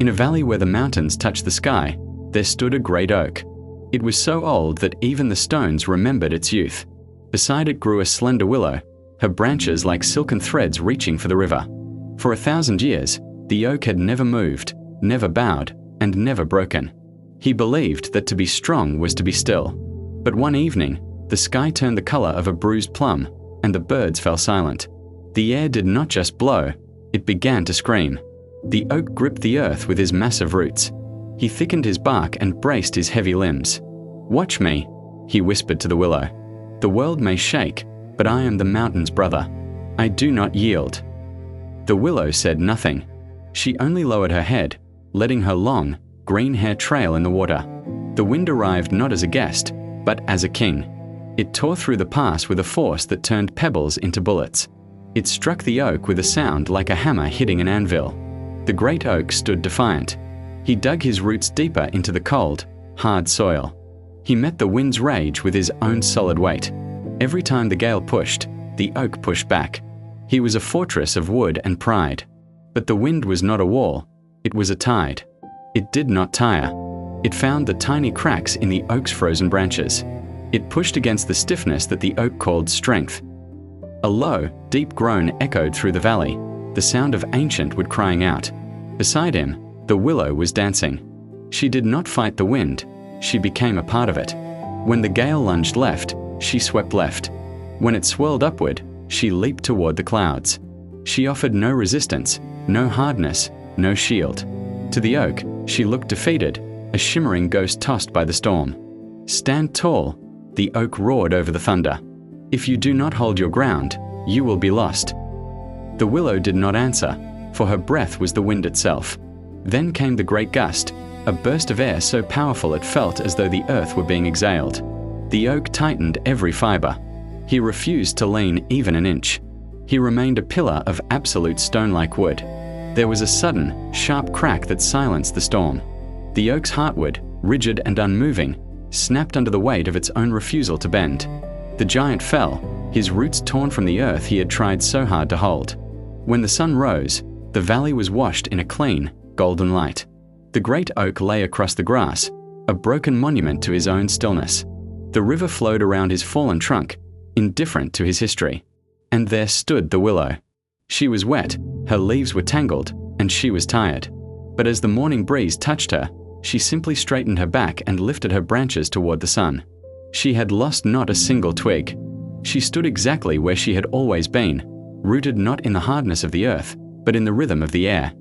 In a valley where the mountains touched the sky, there stood a great oak. It was so old that even the stones remembered its youth. Beside it grew a slender willow, her branches like silken threads reaching for the river. For 1,000 years, the oak had never moved, never bowed, and never broken. He believed that to be strong was to be still. But one evening, the sky turned the color of a bruised plum, and the birds fell silent. The air did not just blow, it began to scream. The oak gripped the earth with his massive roots. He thickened his bark and braced his heavy limbs. "Watch me," he whispered to the willow. "The world may shake, but I am the mountain's brother. I do not yield." The willow said nothing. She only lowered her head, letting her long, green hair trail in the water. The wind arrived not as a guest, but as a king. It tore through the pass with a force that turned pebbles into bullets. It struck the oak with a sound like a hammer hitting an anvil. The great oak stood defiant. He dug his roots deeper into the cold, hard soil. He met the wind's rage with his own solid weight. Every time the gale pushed, the oak pushed back. He was a fortress of wood and pride. But the wind was not a wall, it was a tide. It did not tire. It found the tiny cracks in the oak's frozen branches. It pushed against the stiffness that the oak called strength. A low, deep groan echoed through the valley, the sound of ancient wood crying out. Beside him, the willow was dancing. She did not fight the wind, she became a part of it. When the gale lunged left, she swept left. When it swirled upward, she leaped toward the clouds. She offered no resistance, no hardness, no shield. To the oak, she looked defeated, a shimmering ghost tossed by the storm. "Stand tall," the oak roared over the thunder. "If you do not hold your ground, you will be lost." The willow did not answer, for her breath was the wind itself. Then came the great gust, a burst of air so powerful it felt as though the earth were being exhaled. The oak tightened every fiber. He refused to lean even an inch. He remained a pillar of absolute stone-like wood. There was a sudden, sharp crack that silenced the storm. The oak's heartwood, rigid and unmoving, snapped under the weight of its own refusal to bend. The giant fell, his roots torn from the earth he had tried so hard to hold. When the sun rose, the valley was washed in a clean, golden light. The great oak lay across the grass, a broken monument to his own stillness. The river flowed around his fallen trunk, indifferent to his history. And there stood the willow. She was wet, her leaves were tangled, and she was tired. But as the morning breeze touched her, she simply straightened her back and lifted her branches toward the sun. She had lost not a single twig. She stood exactly where she had always been, rooted not in the hardness of the earth, but in the rhythm of the air.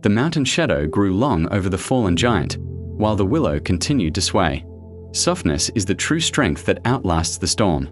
The mountain shadow grew long over the fallen giant, while the willow continued to sway. Softness is the true strength that outlasts the storm.